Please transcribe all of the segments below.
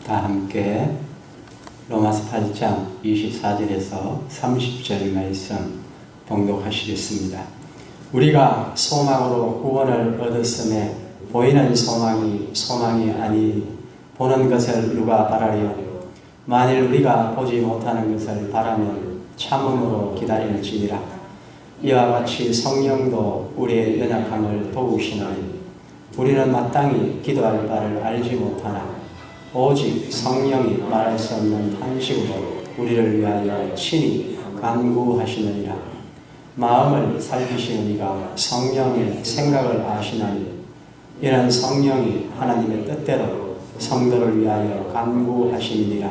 다 함께 로마서 8장 24절에서 30절 말씀 봉독하시겠습니다. 우리가 소망으로 구원을 얻었음에 보이는 소망이 아니 보는 것을 누가 바라리요? 만일 우리가 보지 못하는 것을 바라면 참음으로 기다릴지니라. 이와 같이 성령도 우리의 연약함을 도우시나니 우리는 마땅히 기도할 바를 알지 못하나 오직 성령이 말할 수 없는 탄식으로 우리를 위하여 친히 간구하시느니라. 마음을 살피시는 이가 성령의 생각을 아시나니 이는 성령이 하나님의 뜻대로 성도를 위하여 간구하시니라.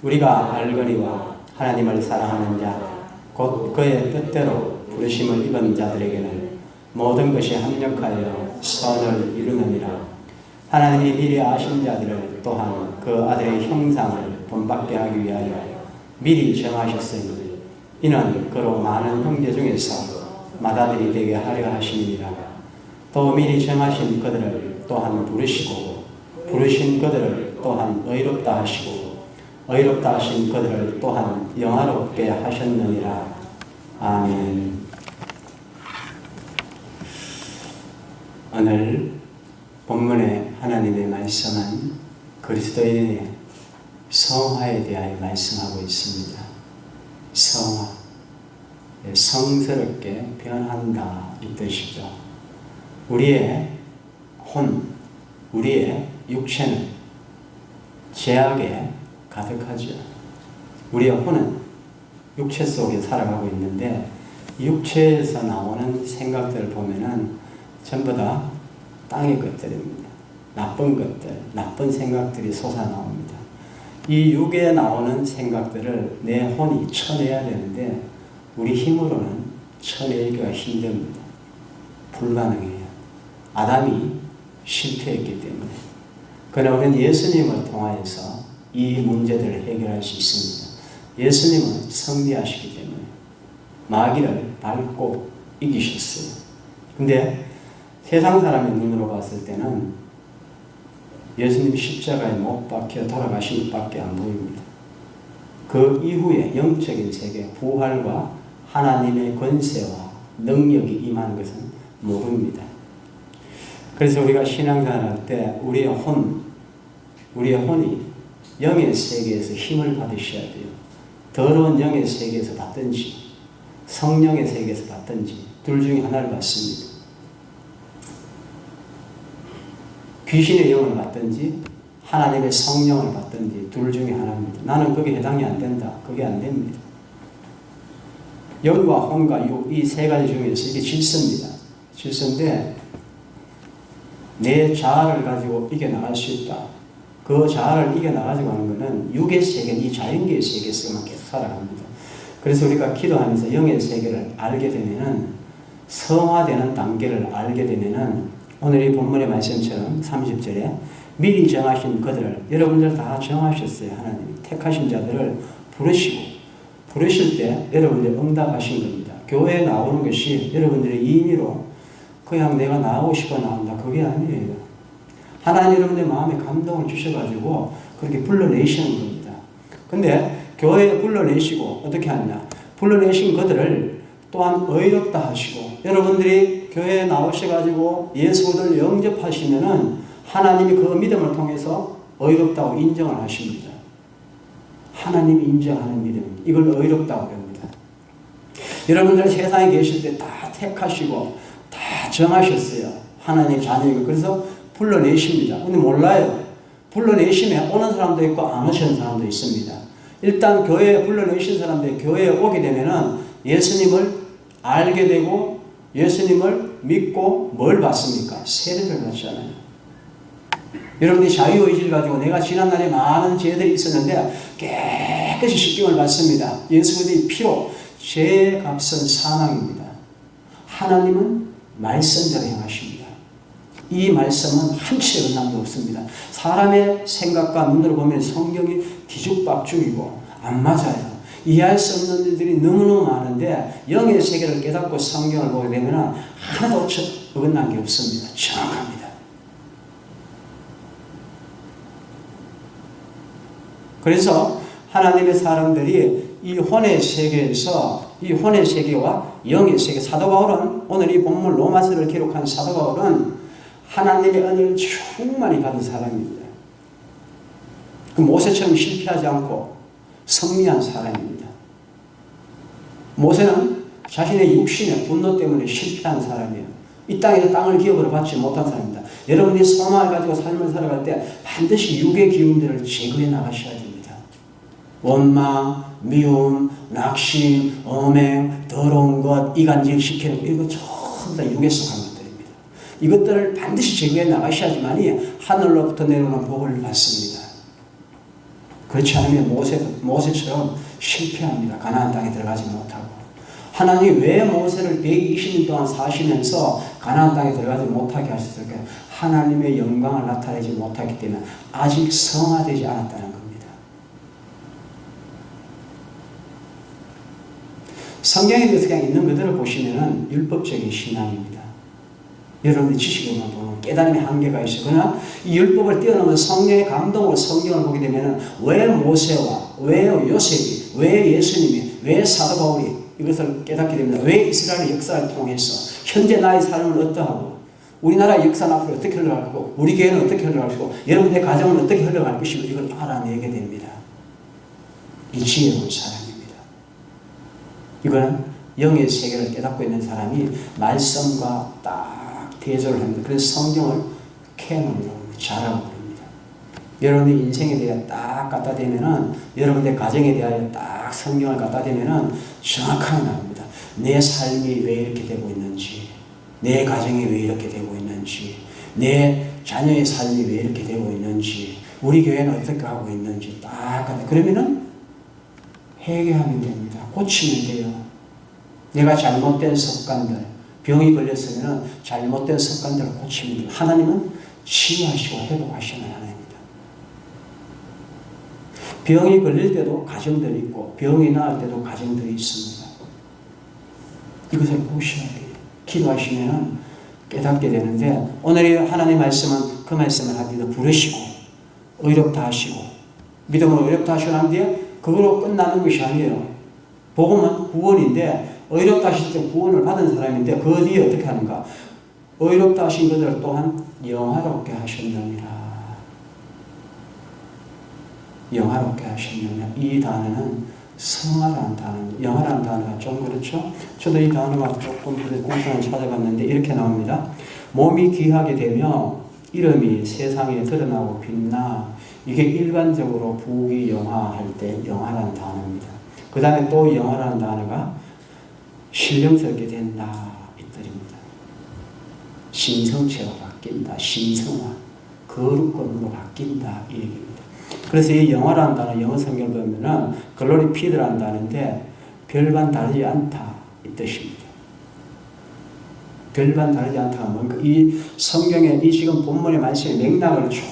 우리가 알거니와 하나님을 사랑하는 자 곧 그의 뜻대로 부르심을 입은 자들에게는 모든 것이 합력하여 선을 이루느니라. 하나님이 미리 아신 자들을 또한 그 아들의 형상을 본받게 하기 위하여 미리 정하셨으니 이는 그로 많은 형제 중에서 맏아들이 되게 하려 하심이니라. 또 미리 정하신 그들을 또한 부르시고 부르신 그들을 또한 의롭다 하시고 의롭다 하신 그들을 또한 영화롭게 하셨느니라. 아멘. 오늘 본문의 하나님의 말씀은 그리스도인의 성화에 대하여 말씀하고 있습니다. 성화, 성스럽게 변한다 이 뜻이죠. 우리의 혼, 우리의 육체는 죄악에 가득하죠. 우리의 혼은 육체 속에 살아가고 있는데 육체에서 나오는 생각들을 보면은 전부 다 땅의 것들입니다. 나쁜 것들, 나쁜 생각들이 솟아나옵니다. 이 육에 나오는 생각들을 내 혼이 쳐내야 되는데 우리 힘으로는 쳐내기가 힘듭니다. 불가능해요. 아담이 실패했기 때문에. 그러나 우리는 예수님을 통하여서 이 문제들을 해결할 수 있습니다. 예수님은 승리하시기 때문에 마귀를 밟고 이기셨어요. 근데 세상 사람의 눈으로 봤을 때는 예수님이 십자가에 못 박혀 돌아가신 것밖에 안 보입니다. 그 이후에 영적인 세계, 부활과 하나님의 권세와 능력이 임하는 것은 모릅니다. 그래서 우리가 신앙생활할 때 우리의 혼이 영의 세계에서 힘을 받으셔야 돼요. 더러운 영의 세계에서 받든지 성령의 세계에서 받든지 둘 중에 하나를 받습니다. 귀신의 영을 받든지 하나님의 성령을 받든지 둘 중에 하나입니다. 나는 그게 해당이 안 된다. 그게 안 됩니다. 영과 혼과 육 이 세 가지 중에서 이게 질서입니다. 질서인데 내 자아를 가지고 이겨나갈 수 있다. 그 자아를 이겨나가지고 하는 것은 육의 세계, 이 자연계의 세계에서만 계속 살아갑니다. 그래서 우리가 기도하면서 영의 세계를 알게 되면은 성화되는 단계를 알게 되면은 오늘 이 본문의 말씀처럼 30절에 미리 정하신 그들을 여러분들 다 정하셨어요. 하나님이 택하신 자들을 부르실 때 여러분들이 응답하신 겁니다. 교회에 나오는 것이 여러분들의 임의로 그냥 내가 나오고 싶어 나온다. 그게 아니에요. 하나님 여러분의 마음에 감동을 주셔가지고 그렇게 불러내시는 겁니다. 근데 교회에 불러내시고 어떻게 하느냐. 불러내신 그들을 또한 의롭다 하시고 여러분들이 교회에 나오셔가지고 예수를 영접하시면은 하나님이 그 믿음을 통해서 의롭다고 인정을 하십니다. 하나님이 인정하는 믿음. 이걸 의롭다고 합니다. 여러분들 세상에 계실 때 다 택하시고 다 정하셨어요. 하나님 자녀이고 그래서 불러내십니다. 근데 몰라요. 불러내시면 오는 사람도 있고 안 오시는 사람도 있습니다. 일단 교회에 불러내신 사람들이 교회에 오게 되면은 예수님을 알게 되고 예수님을 믿고 뭘 받습니까? 세례를 받잖아요. 여러분이 자유의지를 가지고 내가 지난날에 많은 죄들이 있었는데 깨끗이 씻김을 받습니다. 예수 그리스도의 피로 죄의 값은 사망입니다. 하나님은 말씀대로 행하십니다. 이 말씀은 한치의 어긋남도 없습니다. 사람의 생각과 눈으로 보면 성경이 뒤죽박죽이고 안 맞아요. 이해할 수 없는 일들이 너무너무 많은데 영의 세계를 깨닫고 성경을 보게 되면 하나도 어긋난 게 없습니다. 정확합니다. 그래서 하나님의 사람들이 이 혼의 세계에서 이 혼의 세계와 영의 세계, 사도 바울은 오늘 이 본문 로마서를 기록한 사도 바울은 하나님의 은혜를 충만히 받은 사람입니다. 그 모세처럼 실패하지 않고 승리한 사람입니다. 모세는 자신의 육신의 분노 때문에 실패한 사람이에요. 이 땅에서 땅을 기업으로 받지 못한 사람입니다. 여러분이 소망을 가지고 삶을 살아갈 때 반드시 육의 기운들을 제거해 나가셔야 됩니다. 원망, 미움, 낙심, 엄행, 더러운 것, 이간질 시키는 것, 이거 전부 다 육에 속한 것들입니다. 이것들을 반드시 제거해 나가셔야지만이 하늘로부터 내려오는 복을 받습니다. 그렇지 않으면 모세처럼 실패합니다. 가나안 땅에 들어가지 못하고. 하나님이 왜 모세를 120년 동안 사시면서 가나안 땅에 들어가지 못하게 하셨을까요? 하나님의 영광을 나타내지 못하기 때문에 아직 성화되지 않았다는 겁니다. 성경에 대해서 그냥 있는 그대로 보시면은 율법적인 신앙입니다. 여러분들 지식으로만 보면 깨달음의 한계가 있어요. 그러나 이 율법을 뛰어넘은 성령의 감동으로 성경을 보게 되면은 왜 모세와 왜 요셉이 왜 예수님이 왜 사도 바울이 이것을 깨닫게 됩니다. 왜 이스라엘의 역사를 통해서 현재 나의 삶은 어떠하고 우리나라의 역사는 앞으로 어떻게 흘러갈 거고 우리 교회는 어떻게 흘러갈 것이고 여러분의 가정은 어떻게 흘러갈 것이고 이걸 알아내게 됩니다. 이 지혜로운 사람입니다. 이거는 영의 세계를 깨닫고 있는 사람이 말씀과 딱 대조를 합니다. 그래서 성경을 캐논으로 잘하고 그럽니다. 여러분의 인생에 대해 딱 갖다 대면은 여러분의 가정에 대하여 딱 성경을 갖다 대면은 정확하게 나옵니다. 내 삶이 왜 이렇게 되고 있는지, 내 가정이 왜 이렇게 되고 있는지, 내 자녀의 삶이 왜 이렇게 되고 있는지, 우리 교회는 어떻게 하고 있는지 딱 갖다. 그러면은 해결하면 됩니다. 고치면 돼요. 내가 잘못된 습관들, 병이 걸렸으면 잘못된 습관들을 고치면 돼요. 하나님은 치유하시고 회복하시는 하나님입니다. 병이 걸릴 때도 가정들이 있고 병이 나을 때도 가정들이 있습니다. 이것을 보셔야 돼요. 기도하시면 깨닫게 되는데 오늘의 하나님의 말씀은 그 말씀을 하기도 부르시고 의롭다 하시고 믿음으로 의롭다 하시고 난 뒤에 그거로 끝나는 것이 아니에요. 복음은 구원인데 의롭다 하실 때 구원을 받은 사람인데 그 뒤에 어떻게 하는가? 의롭다 하신 것들 또한 영화롭게 하셨느니라. 영화롭게 하셨느니라. 이 단어는 성화라는 단어입니다. 영화라는 단어가 좀 그렇죠? 저도 이 단어가 조금 공상을 찾아봤는데 이렇게 나옵니다. 몸이 귀하게 되며 이름이 세상에 드러나고 빛나. 이게 일반적으로 부귀영화할 때 영화라는 단어입니다. 그 다음에 또 영화라는 단어가 신령스럽게 된다 이 뜻입니다. 신성체가 바뀐다. 신성화. 거룩권으로 바뀐다 이 얘기입니다. 그래서 이 영화라는 단어 영어 성경을 보면은 글로리피드라는 단어인데 별반 다르지 않다 이 뜻입니다. 별반 다르지 않다가 뭔가 이 성경의 이 지금 본문의 말씀의 맥락을 쭉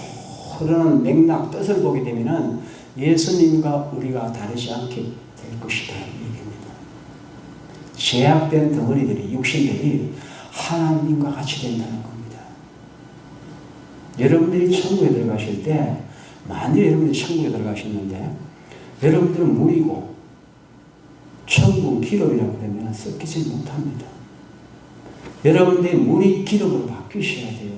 흐르는 맥락 뜻을 보게 되면은 예수님과 우리가 다르지 않게 될 것이다 이 얘기입니다. 제약된 덩어리들이 육신들이 하나님과 같이 된다는 겁니다. 여러분들이 천국에 들어가실 때 만일 여러분들이 천국에 들어가셨는데 여러분들은 물이고 천국은 기름이라고 되면 섞이지 못합니다. 여러분들이 물이 기름으로 바뀌셔야 돼요.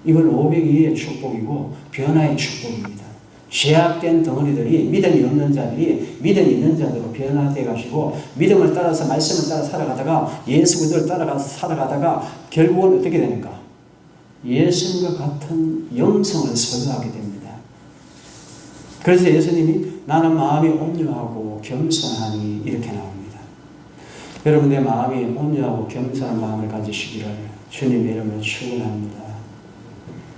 이건 502의 축복이고 변화의 축복입니다. 제약된 덩어리들이 믿음이 없는 자들이 믿음이 있는 자들로 변화되어 가시고 믿음을 따라서 말씀을 따라 살아가다가 예수 그리스도를 따라가서 살아가다가 결국은 어떻게 되는가? 예수님과 같은 영성을 소유하게 됩니다. 그래서 예수님이 나는 마음이 온유하고 겸손하니 이렇게 나옵니다. 여러분 내 마음이 온유하고 겸손한 마음을 가지시기를 주님의 이름으로 축원합니다.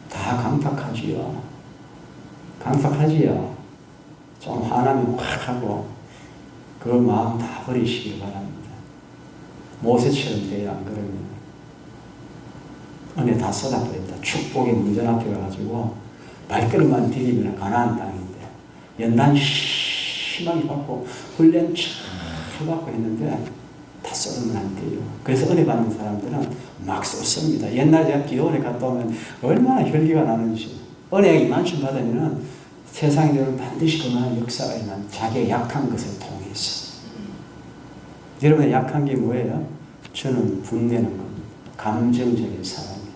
다 강팍하지요. 강팍하지요. 좀 화나면 확 하고 그 마음 다 버리시기 바랍니다. 모세처럼 돼야 안 그러면 은혜 다 쏟아버린다. 축복의 문전 앞에 가가지고 발걸음만 디디면 가나안 땅인데 연단 심하게 받고 훈련 잘 받고 했는데 다 쏟으면 안 돼요. 그래서 은혜 받는 사람들은 막 쏟습니다. 옛날에 제가 기도원에 갔다 오면 얼마나 혈기가 나는지 은혜 이만큼 받으면 세상에 여러분 반드시 그만한 역사가 일어난 자기의 약한 것을 통해서. 여러분의 약한 게 뭐예요? 저는 분내는 겁니다. 감정적인 사람이에요.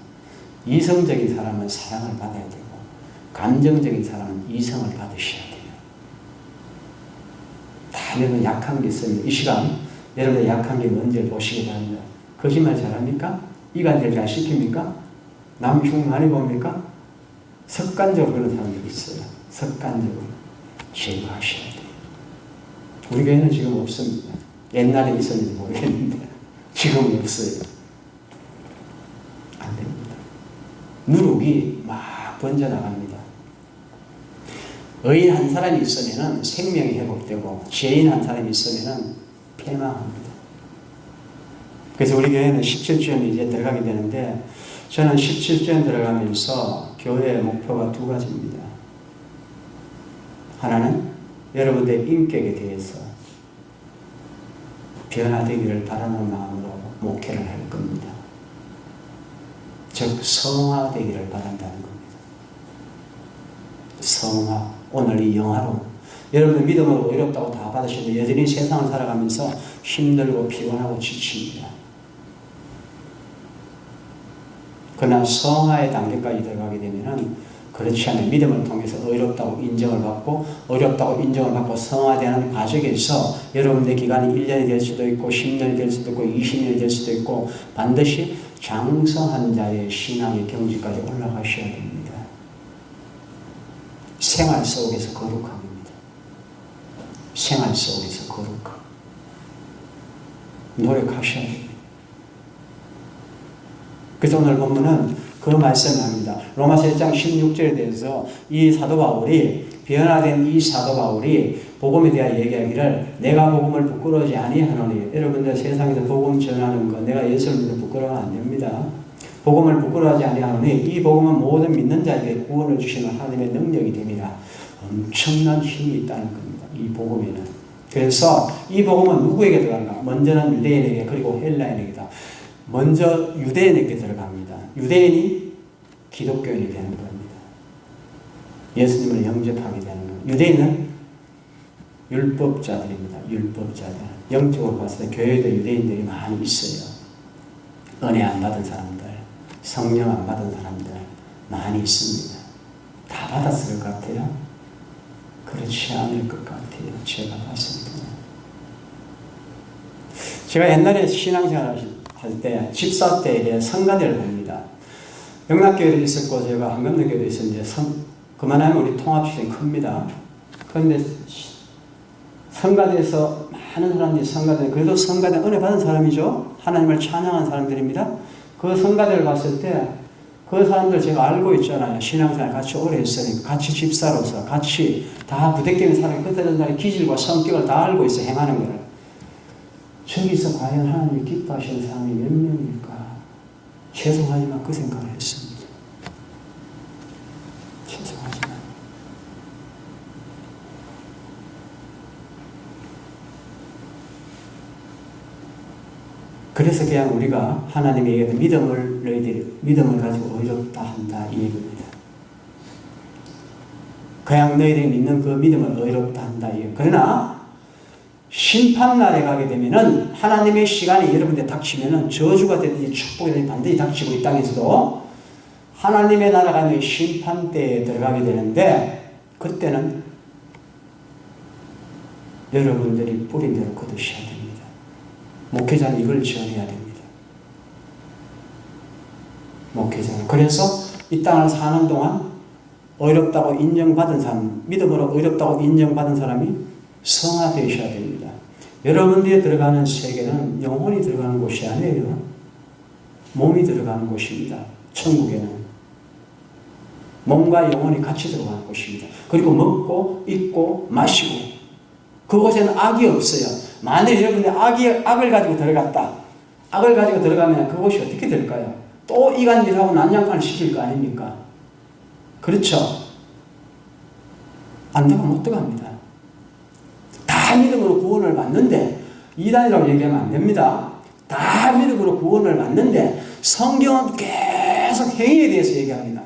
이성적인 사람은 사랑을 받아야 되고 감정적인 사람은 이성을 받으셔야 돼요. 다 여러분 약한 게 있습니다. 이 시간 여러분의 약한 게 뭔지를 보시기 바랍니다. 거짓말 잘합니까? 이간질 잘 시킵니까? 남 흉 많이 봅니까? 습관적으로 그런 사람들이 있어요. 습관적으로 제거하셔야 돼요. 우리 교회는 지금 없습니다. 옛날에 있었는지 모르겠는데 지금은 없어요. 안 됩니다. 누룩이 막 번져나갑니다. 의인 한 사람이 있으면 생명이 회복되고 죄인 한 사람이 있으면 패망합니다. 그래서 우리 교회는 17주년 이제 들어가게 되는데 저는 17주년 들어가면서 교회의 목표가 두 가지입니다. 하나는 여러분들의 인격에 대해서 변화되기를 바라는 마음으로 목회를 할 겁니다. 즉 성화되기를 바란다는 겁니다. 성화. 오늘 이 영화로 여러분들 믿음으로 어렵다고 다 받으시는데 여전히 세상을 살아가면서 힘들고 피곤하고 지칩니다. 그러나 성화의 단계까지 들어가게 되면은 그렇지 않은 믿음을 통해서 어렵다고 인정을 받고 어렵다고 인정을 받고 성화되는 과정에서 여러분의 기간이 1년이 될 수도 있고 10년이 될 수도 있고 20년이 될 수도 있고 반드시 장성한 자의 신앙의 경지까지 올라가셔야 됩니다. 생활 속에서 거룩함입니다. 생활 속에서 거룩함. 노력하셔야 됩니다. 그래서 오늘 본문은 그 말씀을 합니다. 로마서 1장 16절에 대해서 이 사도 바울이 변화된 이 사도 바울이 복음에 대한 얘기하기를 내가 복음을 부끄러워하지 아니하노니 여러분들 세상에서 복음 전하는 거 내가 예수를 믿어 부끄러워하면 안 됩니다. 복음을 부끄러워하지 아니하노니 이 복음은 모든 믿는 자에게 구원을 주시는 하나님의 능력이 됩니다. 엄청난 힘이 있다는 겁니다. 이 복음에는. 그래서 이 복음은 누구에게 들어간가? 먼저는 유대인에게 그리고 헬라인에게다. 먼저 유대인에게 들어갑니다. 유대인이 기독교인이 되는 겁니다. 예수님을 영접하게 되는 겁니다. 유대인은 율법자들입니다. 율법자들. 영적으로 봤을 때 교회도 유대인들이 많이 있어요. 은혜 안 받은 사람들, 성령 안 받은 사람들 많이 있습니다. 다 받았을 것 같아요? 그렇지 않을 것 같아요. 제가 봤습니다. 제가 옛날에 신앙생활 할 때 집사 때 성가대를 봅니다. 영락교회도 있었고 제가 한강대교회도 있었는데 그만하면 우리 통합시설이 큽니다. 그런데 성가대에서 많은 사람들이 성가대 그래도 성가대 은혜 받은 사람이죠. 하나님을 찬양한 사람들입니다. 그 성가대를 봤을 때 그 사람들 제가 알고 있잖아요. 신앙생활 같이 오래 했으니까 같이 집사로서 같이 다 부대끼는 사람이 그때는 사람의 기질과 성격을 다 알고 있어 행하는 거를. 저기서 과연 하나님이 기뻐하시는 사람이 몇 명일까? 죄송하지만 그 생각을 했습니다. 죄송하지만. 그래서 그냥 우리가 하나님에게 믿음을 가지고 어렵다 한다 이 얘기입니다. 그냥 너희들이 믿는 그 믿음을 어렵다 한다 이 얘기. 그러나 심판날에 가게 되면은 하나님의 시간이 여러분들 닥치면은 저주가 되든지 축복이 되든지 반드시 닥치고 이 땅에서도 하나님의 나라가 심판대에 들어가게 되는데 그때는 여러분들이 뿌린 대로 거두셔야 됩니다. 목회자는 이걸 지원해야 됩니다. 목회자는. 그래서 이 땅을 사는 동안 어렵다고 인정받은 사람, 믿음으로 어렵다고 인정받은 사람이 성화되셔야 됩니다. 여러분들이 들어가는 세계는 영혼이 들어가는 곳이 아니에요. 몸이 들어가는 곳입니다. 천국에는. 몸과 영혼이 같이 들어가는 곳입니다. 그리고 먹고, 입고, 마시고. 그곳에는 악이 없어요. 만약 여러분들이 악을 가지고 들어갔다. 악을 가지고 들어가면 그곳이 어떻게 될까요? 또 이간질하고 난장판을 시킬 거 아닙니까? 그렇죠? 안 들어가면 못 들어갑니다. 다 믿음으로 구원을 받는데 이단이라고 얘기하면 안 됩니다. 다 믿음으로 구원을 받는데 성경은 계속 행위에 대해서 얘기합니다.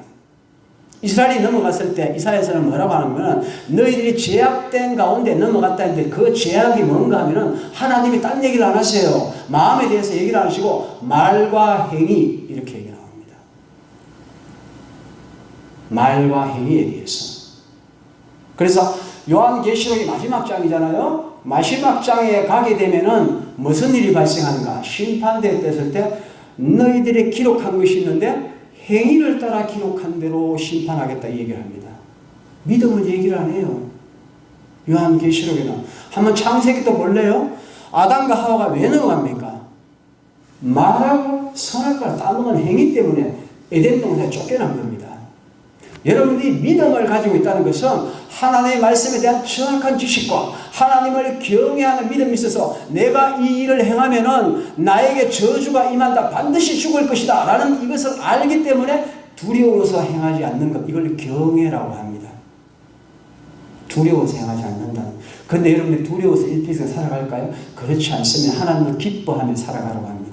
이스라엘이 넘어갔을 때 이사야서는 뭐라고 하냐면 너희들이 죄악된 가운데 넘어갔다 했는데 그 죄악이 뭔가 하면은 하나님이 딴 얘기를 안 하세요. 마음에 대해서 얘기를 안 하시고 말과 행위 이렇게 얘기 나옵니다. 말과 행위에 대해서. 그래서 요한계시록이 마지막 장이잖아요. 마지막 장에 가게 되면은 무슨 일이 발생하는가? 심판대에 떴을 때 너희들이 기록한 것이 있는데 행위를 따라 기록한 대로 심판하겠다 이 얘기를 합니다. 믿음은 얘기를 안 해요. 요한계시록에는. 한번 창세기 또 볼래요? 아담과 하와가 왜 넘어갑니까? 말하고 선할 걸 따먹은 행위 때문에 에덴 동산에 쫓겨난 겁니다. 여러분들이 믿음을 가지고 있다는 것은 하나님의 말씀에 대한 정확한 지식과 하나님을 경외하는 믿음이 있어서 내가 이 일을 행하면은 나에게 저주가 임한다. 반드시 죽을 것이다. 라는 이것을 알기 때문에 두려워서 행하지 않는 것. 이걸 경외라고 합니다. 두려워서 행하지 않는다. 근데 여러분들 두려워서 일평생 살아갈까요? 그렇지 않습니다. 하나님을 기뻐하며 살아가라고 합니다.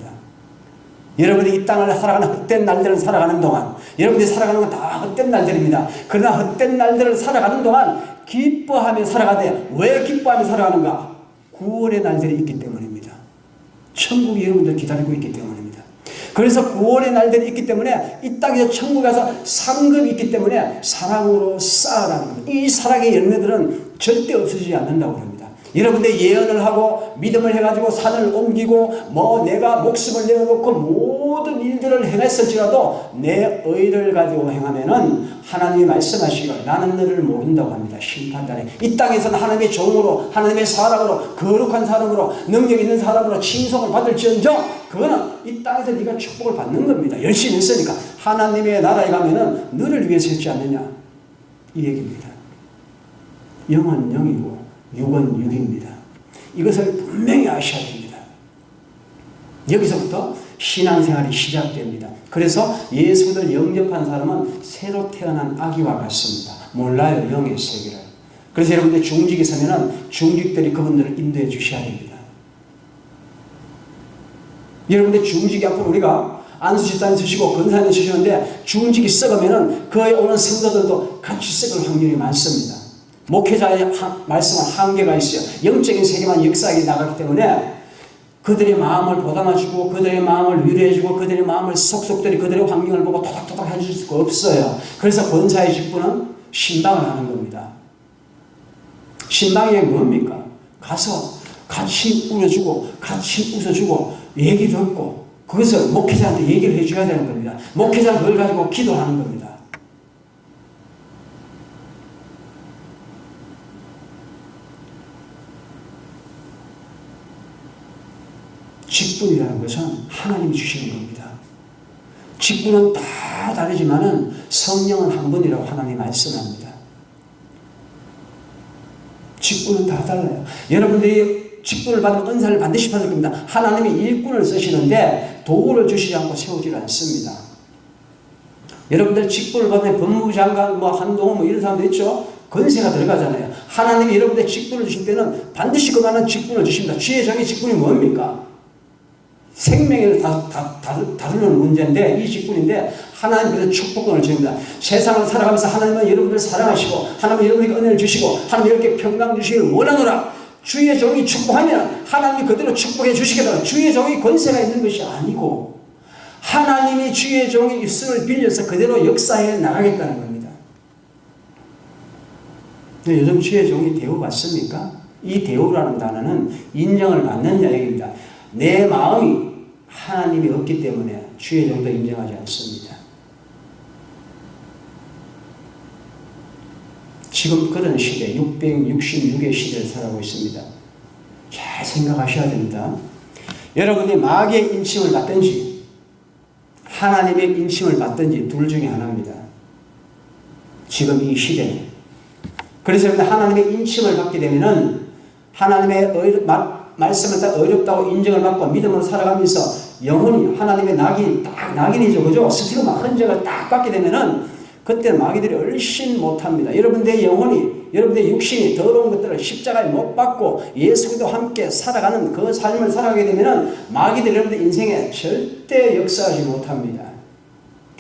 여러분이 이 땅을 살아가는 헛된 날들을 살아가는 동안 여러분들이 살아가는 건 다 헛된 날들입니다. 그러나 헛된 날들을 살아가는 동안 기뻐하며 살아가되 왜 기뻐하며 살아가는가? 구원의 날들이 있기 때문입니다. 천국이 여러분들 기다리고 있기 때문입니다. 그래서 구원의 날들이 있기 때문에 이 땅에서 천국에 가서 상급이 있기 때문에 사랑으로 쌓아가는 겁니다. 이 사랑의 열매들은 절대 없어지지 않는다고 합니다. 여러분들 예언을 하고 믿음을 해가지고 산을 옮기고 내가 목숨을 내어놓고 모든 일들을 행했을지라도 내 의를 가지고 행하면은 하나님이 말씀하시기를 나는 너를 모른다고 합니다. 심판단에 이 땅에서는 하나님의 종으로 하나님의 사람으로 거룩한 사람으로 능력 있는 사람으로 칭송을 받을지언정 그거는 이 땅에서 네가 축복을 받는 겁니다. 열심히 했으니까 하나님의 나라에 가면은 너를 위해서 했지 않느냐 이 얘기입니다. 영은 영이고 육은 육입니다. 이것을 분명히 아셔야 됩니다. 여기서부터 신앙생활이 시작됩니다. 그래서 예수를 영접한 사람은 새로 태어난 아기와 같습니다. 몰라요, 영의 세계를. 그래서 여러분들 중직이 서면은 중직들이 그분들을 인도해 주셔야 됩니다. 여러분들 중직이 앞으로 우리가 안수집사님 쓰시고 권사님 쓰시는데 중직이 썩으면은 그에 오는 성도들도 같이 썩을 확률이 많습니다. 목회자의 말씀은 한계가 있어요. 영적인 세계만 역사하게 나가기 때문에 그들의 마음을 보담아주고 그들의 마음을 위로해주고 그들의 마음을 속속들이 그들의 환경을 보고 토닥토닥 해줄 수가 없어요. 그래서 권사의 직분은 신방을 하는 겁니다. 신방이 뭡니까? 가서 같이 울어주고 같이 웃어주고 얘기 듣고 그것을 목회자한테 얘기를 해줘야 되는 겁니다. 목회자는 그걸 가지고 기도하는 겁니다. 직분이라는 것은 하나님이 주시는 겁니다. 직분은 다 다르지만은 성령은 한 분이라고 하나님이 말씀합니다. 직분은 다 달라요. 여러분들이 직분을 받으면 은사를 반드시 받을 겁니다. 하나님이 일꾼을 쓰시는데 도구를 주시지 않고 세우지 않습니다. 여러분들 직분을 받으면 법무부 장관, 한동훈 이런 사람도 있죠. 권세가 들어가잖아요. 하나님이 여러분들 직분을 주실 때는 반드시 그만한 직분을 주십니다. 주의 정의 직분이 뭡니까? 생명을 다루는 문제인데 이 직분인데 하나님께서 축복권을 주십니다. 세상을 살아가면서 하나님은 여러분들을 사랑하시고 하나님은 여러분에게 은혜를 주시고 하나님은 이렇게 평강 주시기를 원하노라. 주의 종이 축복하면 하나님이 그대로 축복해 주시겠다. 주의 종이 권세가 있는 것이 아니고 하나님이 주의 종의 입술을 빌려서 그대로 역사해 나가겠다는 겁니다. 요즘 주의 종이 대우받습니까? 이 대우라는 단어는 인정을 받는 이야기입니다. 내 마음이 하나님이 없기 때문에 주의 종도 인정하지 않습니다. 지금 그런 시대, 666의 시대를 살아가고 있습니다. 잘 생각하셔야 됩니다. 여러분이 마귀의 인침을 받든지 하나님의 인침을 받든지 둘 중에 하나입니다. 지금 이 시대는. 그래서 하나님의 인침을 받게 되면은 하나님의 말씀을 딱 어렵다고 인정을 받고 믿음으로 살아가면서 영혼이 하나님의 낙인이죠. 그죠? 스티그마 흔적을 딱 받게 되면은 그때 마귀들이 얼씬 못합니다. 여러분들의 영혼이, 여러분들의 육신이 더러운 것들을 십자가에 못 받고 예수님과 함께 살아가는 그 삶을 살아가게 되면은 마귀들이 여러분들 인생에 절대 역사하지 못합니다.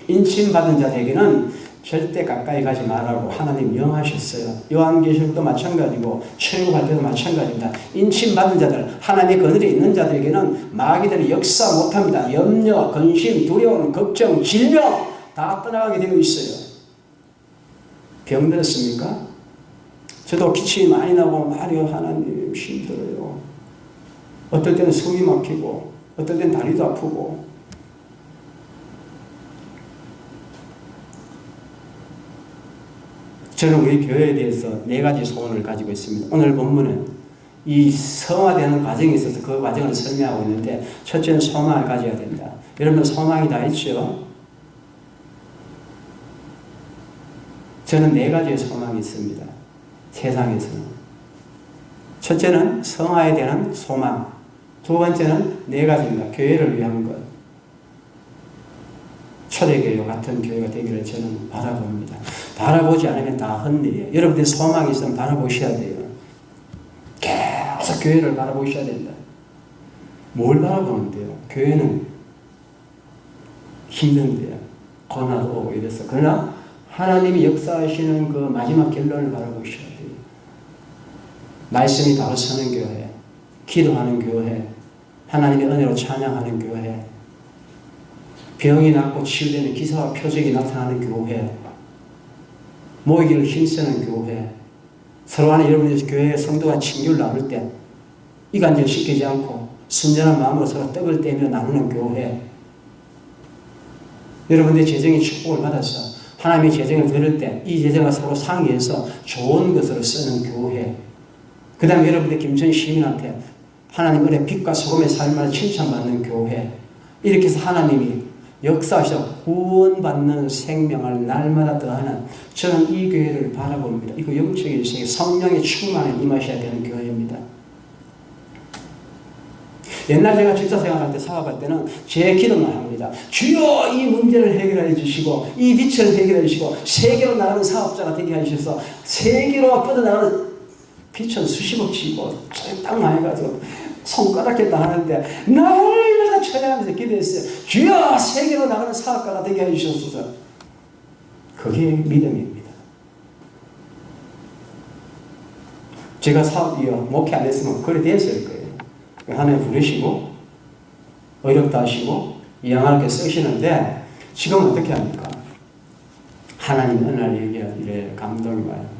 인침받은 자에게는 절대 가까이 가지 말라고 하나님 명하셨어요. 요한계시록도 마찬가지고 출애굽할 때도 마찬가지입니다. 인침받은 자들, 하나님의 그늘에 있는 자들에게는 마귀들이 역사 못합니다. 염려, 근심, 두려움, 걱정, 질병 다 떠나가게 되어 있어요. 병들었습니까? 저도 기침이 많이 나고 말이요 하나님 힘들어요. 어떨 때는 숨이 막히고 어떨 때는 다리도 아프고. 저는 우리 교회에 대해서 4가지 소원을 가지고 있습니다. 오늘 본문은 이 성화되는 과정에 있어서 그 과정을 설명하고 있는데, 첫째는 소망을 가져야 된다. 여러분 소망이 다 있죠? 저는 4가지의 소망이 있습니다. 세상에서는. 첫째는 성화에 대한 소망. 두 번째는 4가지입니다. 교회를 위한 것. 초대교회와 같은 교회가 되기를 저는 바라봅니다. 바라보지 않으면 다 헛일이에요. 여러분들이 소망이 있으면 바라보셔야 돼요. 계속 교회를 바라보셔야 된다. 뭘 바라보는데요? 교회는 힘든데요. 고난도 오고 이래서. 그러나 하나님이 역사하시는 그 마지막 결론을 바라보셔야 돼요. 말씀이 바로 서는 교회, 기도하는 교회, 하나님의 은혜로 찬양하는 교회, 병이 낫고 치유되는 기사와 표적이 나타나는 교회, 모이기를 힘쓰는 교회, 서로 간에 여러분의 교회의 성도가 친교를 나눌 때 이간질 시키지 않고 순전한 마음으로 서로 떡을 떼며 나누는 교회, 여러분들의 재정의 축복을 받아서 하나님의 재정을 들을 때 이 재정을 서로 상의해서 좋은 것으로 쓰는 교회, 그 다음에 여러분들 김천 시민한테 하나님 은혜 빛과 소금의 삶을 칭찬받는 교회, 이렇게 해서 하나님이 역사하셔서 구원받는 생명을 날마다 더하는, 저는 이 교회를 바라봅니다. 이거 영적인 세계 성령의 충만에 임하셔야 되는 교회입니다. 옛날 제가 집사 생활할 때 사업할 때는 제 기도만 합니다. 주여 이 문제를 해결해 주시고 이 빛을 해결해 주시고 세계로 나가는 사업자가 되게 해주셔서 세계로 뻗어나가는 빛은 수십억치고 딱 많이 가지고 손가락했다 하는데 날마다 찬양하면서 기도했어요. 주여 세계로 나가는 사업가가 되게 해주셔서. 그게 믿음입니다. 제가 목회 안 했으면 그래 됐을 거예요. 하나님 부르시고 어렵다 하시고 양하게 쓰시는데 지금은 어떻게 합니까? 하나님 은혜를 얘기하는 일에 감동이 와요.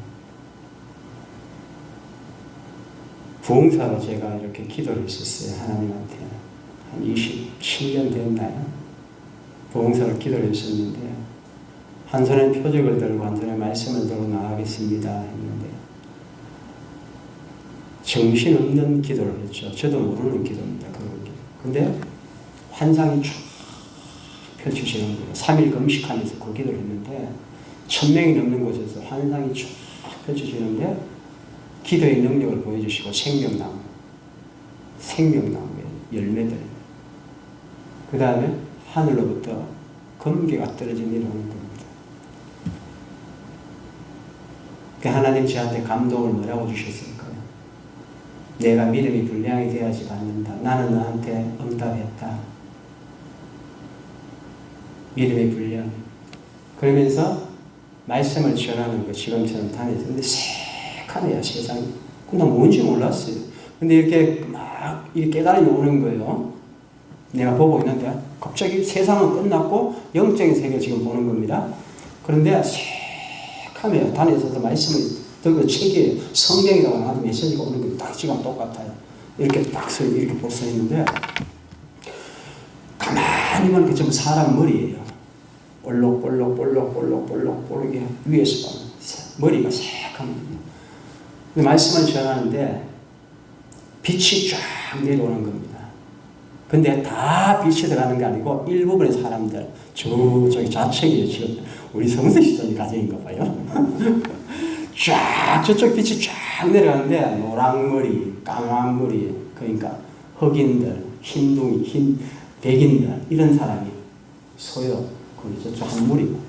부흥사로 제가 이렇게 기도를 했었어요. 하나님한테 한 27년 됐나요? 부흥사로 기도를 했었는데 한 손에 표적을 들고 한 손에 말씀을 들고 나가겠습니다 했는데 정신없는 기도를 했죠. 저도 모르는 기도입니다. 근데 환상이 쫙 펼쳐지는 거예요. 3일 금식하면서 그 기도를 했는데 1000명이 넘는 곳에서 환상이 쫙 펼쳐지는데 기도의 능력을 보여주시고 생명나무의 열매들, 그 다음에 하늘로부터 금괴가 떨어져 내려오는 겁니다. 그 하나님 저한테 감동을 뭐라고 주셨을까요? 내가 믿음이 불량이 되어야지 받는다. 나는 너한테 응답했다. 믿음의 불량. 그러면서 말씀을 전하는 거 지금처럼 다녔어요. 근데 새카매요 세상이. 근데 뭔지 몰랐어요. 근데 이렇게 막 이렇게 깨달음이 오는 거예요. 내가 보고 있는데 갑자기 세상은 끝났고 영적인 세계를 지금 보는 겁니다. 그런데 새카매요. 다니면서 말씀을 들고 책에 성경이라고 나도 메시지가 오는 게 딱 지금 똑같아요. 이렇게 딱 서 이렇게 써 있는데 가만히 보면 전부 사람 머리예요. 볼록볼록볼록볼록볼록볼록이 위에서 보면 머리가 새카매요. 말씀을 전하는데 빛이 쫙 내려오는 겁니다. 근데 다 빛이 들어가는 게 아니고 일부분의 사람들, 저기 좌측이에요. 지금 우리 성세시전이 가정인가 봐요. 쫙 저쪽 빛이 쫙 내려가는데 노랑머리, 까만머리, 그러니까 흑인들, 흰둥이, 백인들 이런 사람이 소요, 거기 저쪽 한 무리고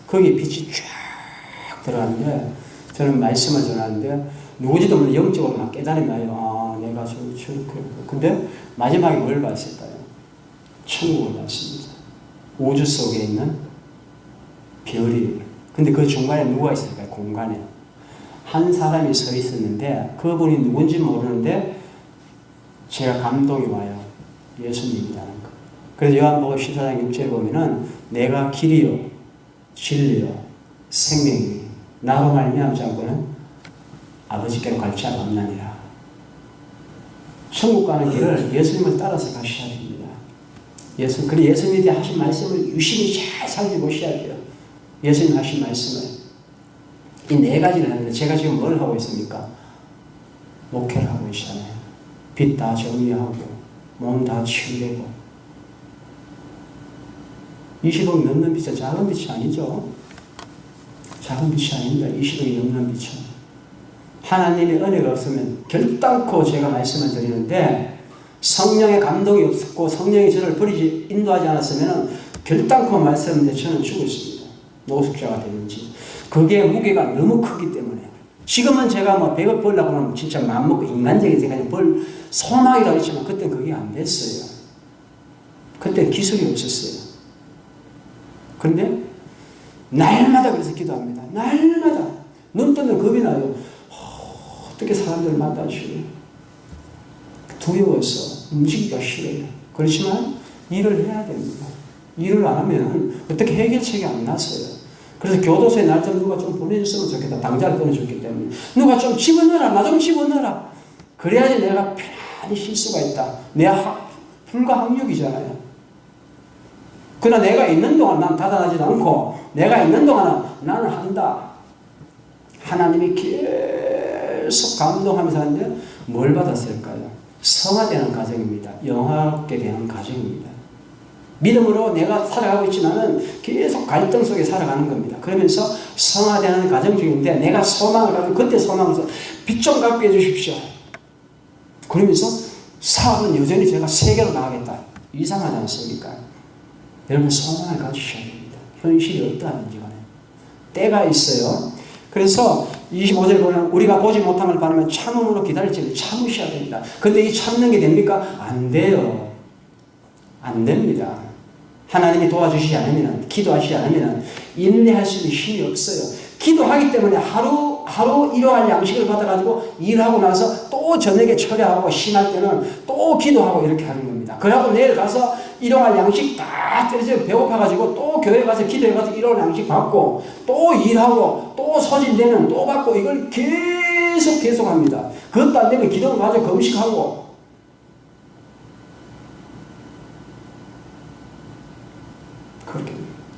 거기에 빛이 쫙 들어가는데 저는 말씀을 전하는데 누구지도 모르는 영적으로 막 깨달음이 나요. 내가 저렇게. 근데 마지막에 뭘 봤을까요? 천국을 봤습니다. 우주 속에 있는 별이 근데 그 중간에 누가 있을까요? 공간에. 한 사람이 서 있었는데 그분이 누군지 모르는데 제가 감동이 와요. 예수님이라는 거. 그래서 요한복음 14장 6절에 보면은 내가 길이요 진리요 생명이니 나로 말미암지 않고는 아버지께로 갈 자가 없나니라. 천국 가는 길을 예수님을 따라서 가셔야 됩니다. 그리고 예수님이 하신 말씀을 유심히 잘 살펴보셔야 돼요. 예수님 하신 말씀을. 이 네 가지를 하는데 제가 지금 뭘 하고 있습니까? 목회를 하고 있잖아요. 빚 다 정리하고 몸 다 치유되고 20억 넘는 빚은 작은 빚이 아니죠. 작은 빚이 아닙니다. 20억이 넘는 빚은. 하나님의 은혜가 없으면 결단코 제가 말씀을 드리는데 성령의 감동이 없었고 성령이 저를 버리지 인도하지 않았으면 결단코 말씀인데 저는 죽었습니다. 노숙자가 되는지. 그게 무게가 너무 크기 때문에. 지금은 제가 뭐 100억 벌려고 하면 진짜 마음먹고 인간적인 생각에 벌 소망이라고 했지만 그때 그게 안 됐어요. 그때 기술이 없었어요. 그런데 날마다 그래서 기도합니다. 날마다. 눈 뜨면 겁이 나요. 어떻게 사람들을 만나주요. 두려워서 움직이기가 싫어요. 그렇지만 일을 해야 됩니다. 일을 안 하면 어떻게 해결책이 안 났어요. 그래서 교도소에 날 좀 누가 좀 보내줬으면 좋겠다. 당자를 끊어줬기 때문에. 누가 좀 집어넣어라. 나 좀 집어넣어라. 그래야지 내가 편안히 쉴 수가 있다. 불가항력이잖아요. 그러나 내가 있는 동안 난 다단하지도 않고 내가 있는 동안 나는 한다. 하나님이 계속 감동하면서 하는데 뭘 받았을까요? 성화되는 과정입니다. 영화롭게 되는 과정입니다. 믿음으로 내가 살아가고 있지만은 계속 갈등 속에 살아가는 겁니다. 그러면서 성화되는 과정 중인데 내가 소망을 가지고 그때 소망에서 빛 좀 갖게 해주십시오. 그러면서 사업은 여전히 제가 세계로 나가겠다. 이상하지 않습니까? 여러분 소망을 가지셔야 됩니다. 현실이 어떠하든지 간에. 때가 있어요. 그래서 25절에 보면 우리가 보지 못함을 바라면 참음으로 기다릴지를 참으셔야 됩니다. 근데 이 참는 게 됩니까? 안 돼요. 안 됩니다. 하나님이 도와주시지 않으면, 기도하시지 않으면 인내할 수 있는 힘이 없어요. 기도하기 때문에 하루 일용할 양식을 받아가지고 일하고 나서 또 저녁에 철야하고 심할 때는 또 기도하고 이렇게 하는 겁니다. 그러고 내일 가서 일용할 양식 다 떨어져 배고파가지고 또 교회 가서 기도해가지고 일용할 양식 받고 또 일하고 또 소진되면 또 받고 이걸 계속 합니다. 그것도 안 되면 기도를 가지고 금식하고 그렇게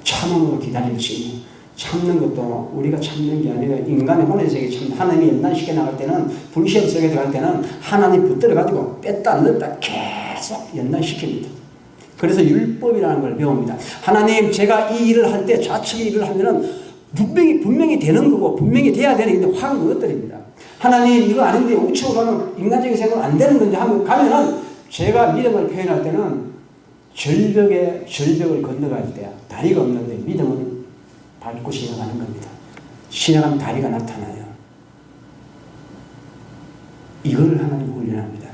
참음으로 기다릴지 참는 것도 우리가 참는 게 아니라 인간의 혼의 세계 참는 하나님이 연단시켜 나갈 때는 불시험 속에 들어갈 때는 하나님 붙들어 가지고 뺐다 넣었다 계속 연단시킵니다. 그래서 율법이라는 걸 배웁니다. 하나님 제가 이 일을 할 때 좌측의 일을 하면은 분명히 되는 거고 분명히 돼야 되는 건데 확 무너뜨립니다. 하나님 이거 아닌데 우측으로 가면 인간적인 생각은 안 되는 건데 하면 가면은 제가 믿음을 표현할 때는 절벽을 건너갈 때 다리가 없는데 믿음을 밟고 지나가는 겁니다. 지나가면 다리가 나타나요. 이거를 하나님 훈련합니다.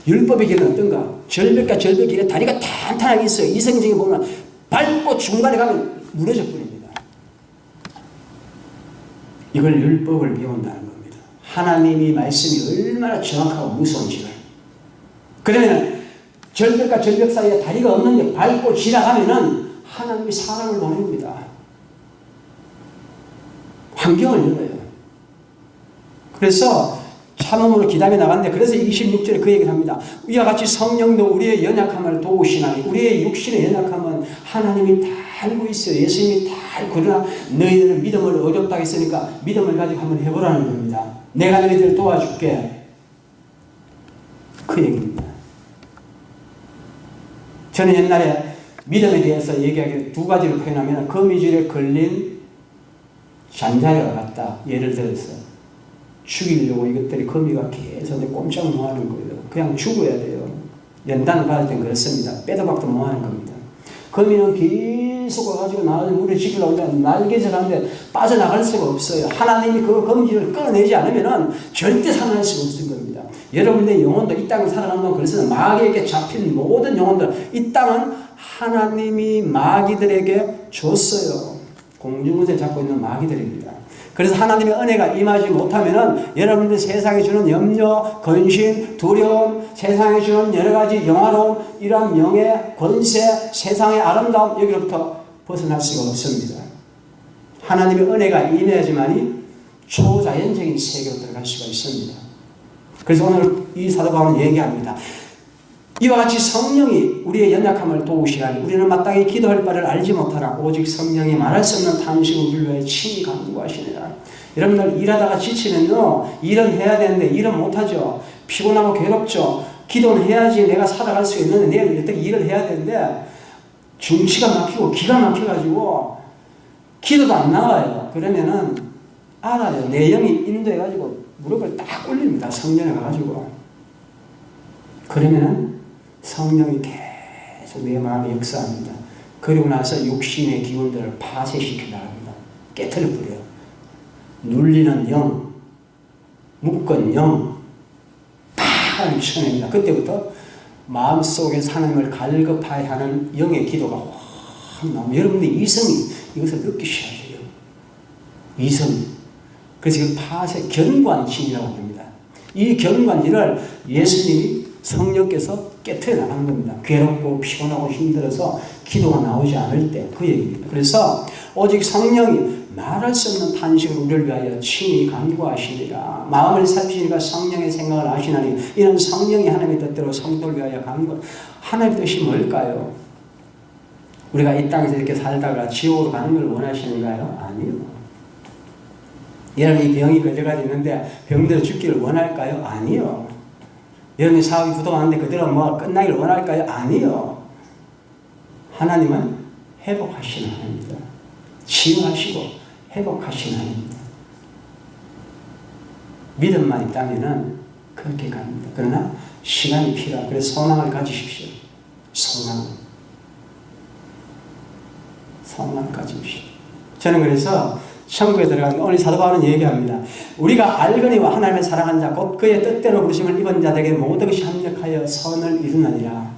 율법의 길은 어떤가? 절벽과 절벽 길에 다리가 탄탄하게 있어요. 이성적인 보면 밟고 중간에 가면 무너져 버립니다. 이걸 율법을 배운다는 겁니다. 하나님이 말씀이 얼마나 정확하고 무서운지를. 그러면 절벽과 절벽 사이에 다리가 없는데 밟고 지나가면은 하나님이 사람을 보냅니다. 환경을 열어요. 그래서 참음으로 기다려 나갔는데 그래서 26절에 그 얘기를 합니다. 이와 같이 성령도 우리의 연약함을 도우시나니 우리의 육신의 연약함은 하나님이 다 알고 있어요. 예수님이 다 알고 그러나 너희들은 믿음을 어렵다고 했으니까 믿음을 가지고 한번 해보라는 겁니다. 내가 너희들을 도와줄게. 그 얘기입니다. 저는 옛날에 믿음에 대해서 얘기하기를 두 가지를 표현하면 거미줄에 걸린 잔자리와 같다. 예를 들어서 죽이려고 이것들이 거미가 계속 꼼짝 못하는 거예요. 그냥 죽어야 돼요. 연단을 받을 땐 그렇습니다. 빼도 박도 못하는 겁니다. 거미는 계속 와가지고 나를 물에 지키려고 하면 날개질 하는데 빠져나갈 수가 없어요. 하나님이 그 거미줄을 끌어내지 않으면 절대 살아날 수가 없는 겁니다. 여러분들의 영혼도 이 땅을 살아가는 건 그래서 마귀에게 잡힌 모든 영혼들 이 땅은 하나님이 마귀들에게 줬어요. 공중권세 잡고 있는 마귀들입니다. 그래서 하나님의 은혜가 임하지 못하면은 여러분들 세상에 주는 염려, 근심, 두려움, 세상에 주는 여러 가지 영화로움, 이러한 명예, 권세, 세상의 아름다움 여기로부터 벗어날 수가 없습니다. 하나님의 은혜가 임해야지만이 초자연적인 세계로 들어갈 수가 있습니다. 그래서 오늘 이 사도 바울은 얘기합니다. 이와 같이 성령이 우리의 연약함을 도우시라니 우리는 마땅히 기도할 바를 알지 못하라. 오직 성령이 말할 수 없는 탄식을 우리를 위하여 친히 간구하시니라. 여러분들 일하다가 지치면요, 일은 해야 되는데 일은 못하죠. 피곤하고 괴롭죠. 기도는 해야지 내가 살아갈 수 있는데 내일 어떻게 일을 해야 되는데 중치가 막히고 기가 막혀가지고 기도도 안 나와요. 그러면은 알아요. 내 영이 인도해가지고 무릎을 딱 꿇립니다. 성령에 가가지고. 그러면은 성령이 계속 내 마음에 역사합니다. 그리고 나서 육신의 기운들을 파쇄시켜 나갑니다. 깨트려 버려요. 눌리는 영, 묶은 영, 다 쳐냅니다. 그때부터 마음속에 하나님을 갈급하여 하는 영의 기도가 확 나옵니다. 여러분들 이성이 이것을 느끼셔야 돼요. 이성이. 그래서 이 파쇄 견관진이라고 합니다. 이 견관진을 예수님이 성령께서 깨트려 나가는 겁니다. 괴롭고 피곤하고 힘들어서 기도가 나오지 않을 때 그 얘기입니다. 그래서 오직 성령이 말할 수 없는 탄식을 우리를 위하여 친히 간구하시리라. 마음을 살피시니까 성령의 생각을 아시나니 이는 성령이 하나님의 뜻대로 성도를 위하여 간구. 하나님의 뜻이 뭘까요? 우리가 이 땅에서 이렇게 살다가 지옥으로 가는 걸 원하시는가요? 아니요. 여러분이 병이 걸려가지고 있는데 병들어 죽기를 원할까요? 아니요. 여러분이 사업이 부도하는데 그대로 뭐 끝나기를 원할까요? 아니요. 하나님은 회복하시는 하나님입니다. 치유하시고 회복하시는 하나님입니다. 믿음만 있다면은 그렇게 갑니다. 그러나 시간이 필요하고 그래서 소망을 가지십시오. 소망을 가지십시오. 저는 그래서 천국에 들어가는 오늘 사도 바울은 얘기합니다. 우리가 알거니와 하나님을 사랑한 자 곧 그의 뜻대로 부르심을 입은 자들에게 모든 것이 합력하여 선을 이루느니라.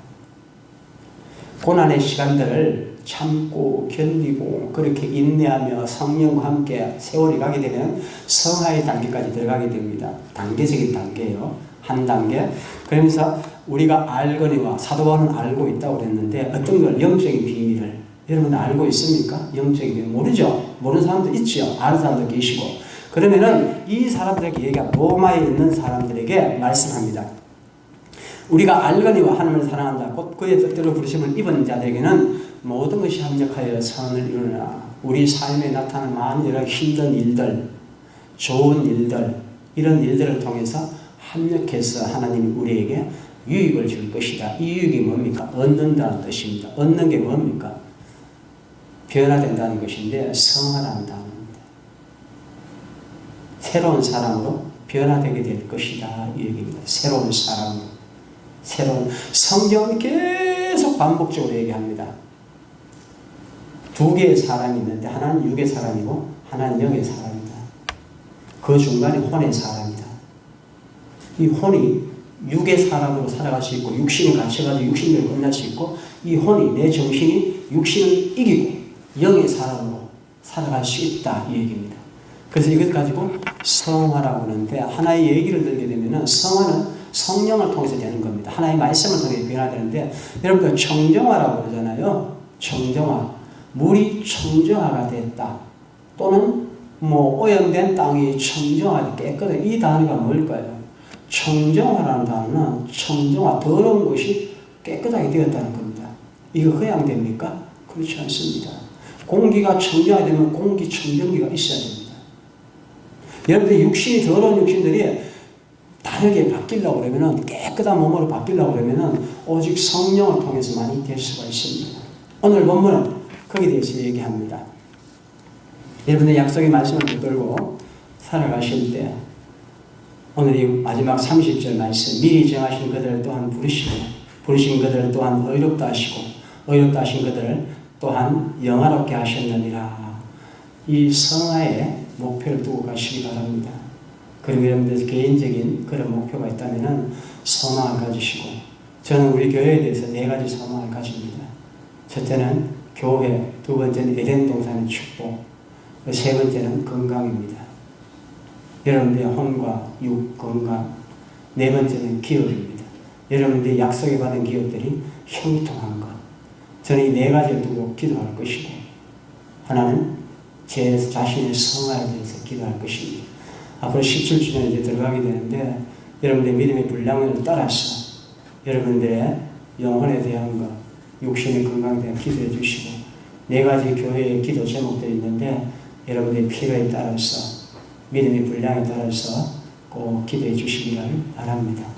고난의 시간들을 참고 견디고 그렇게 인내하며 성령과 함께 세월이 가게 되면 성화의 단계까지 들어가게 됩니다. 단계적인 단계예요. 한 단계. 그러면서 우리가 알거니와 사도 바울은 알고 있다고 그랬는데 어떤 걸 영적인 비밀을 여러분 알고 있습니까? 영적인 비밀 모르죠? 모르는 사람도 있죠. 아는 사람도 계시고. 그러면은 이 사람들에게 얘기가 로마에 있는 사람들에게 말씀합니다. 우리가 알거니와 하나님을 사랑한다. 곧 그의 뜻대로 부르심을 입은 자들에게는 모든 것이 합력하여 선을 이루느라. 우리 삶에 나타나는 많은 여러 힘든 일들, 좋은 일들, 이런 일들을 통해서 합력해서 하나님이 우리에게 유익을 줄 것이다. 이 유익이 뭡니까? 얻는다는 뜻입니다. 얻는 게 뭡니까? 변화된다는 것인데 성화라는 단어입니다. 새로운 사람으로 변화되게 될 것이다. 이 얘기입니다. 새로운 사람으로. 새로운 성경은 계속 반복적으로 얘기합니다. 두 개의 사람이 있는데 하나는 육의 사람이고 하나는 영의 사람이다. 그 중간에 혼의 사람이다. 이 혼이 육의 사람으로 살아갈 수 있고 육신이 갇혀가지고 육신을 끝날 수 있고 이 혼이 내 정신이 육신을 이기고 영의 사람으로 살아갈 수 있다. 이 얘기입니다. 그래서 이것 가지고 성화라고 하는데 하나의 얘기를 들게 되면 성화는 성령을 통해서 되는 겁니다. 하나의 말씀을 통해 변화되는데 여러분들 청정화라고 그러잖아요. 청정화. 물이 청정화가 됐다. 또는 뭐 오염된 땅이 청정화가 깨끗해. 이 단어가 뭘까요? 청정화라는 단어는 청정화, 더러운 것이 깨끗하게 되었다는 겁니다. 이거 허양됩니까? 그렇지 않습니다. 공기가 청정하게 되면 공기청정기가 있어야 됩니다. 여러분들 육신이 더러운 육신들이 다르게 바뀌려고 그러면 깨끗한 몸으로 바뀌려고 그러면 오직 성령을 통해서만이 될 수가 있습니다. 오늘 본문은 거기에 대해서 얘기합니다. 여러분들 약속의 말씀을 붙들고 살아가실 때 오늘 이 마지막 30절 말씀 미리 정하신 그들을 또한 부르시고 부르신 그들을 또한 의롭다 하시고 의롭다 하신 그들을 또한 영화롭게 하셨느니라. 이 성화의 목표를 두고 가시기 바랍니다. 그리고 여러분들 개인적인 그런 목표가 있다면 소망을 가지시고 저는 우리 교회에 대해서 4가지 소망을 가집니다. 첫째는 교회, 두 번째는 에덴 동산의 축복, 세 번째는 건강입니다. 여러분들의 혼과 육 건강. 네 번째는 기업입니다. 여러분들이 약속에 받은 기업들이 형통한 것. 저는 이 네 가지를 두고 기도할 것이고, 하나는 제 자신의 성화에 대해서 기도할 것입니다. 앞으로 17주년에 이제 들어가게 되는데, 여러분들의 믿음의 분량을 따라서 여러분들의 영혼에 대한 것, 육신의 건강에 대한 기도해 주시고, 네 가지 교회의 기도 제목들이 있는데, 여러분들의 필요에 따라서, 믿음의 분량에 따라서 꼭 기도해 주시기를 바랍니다.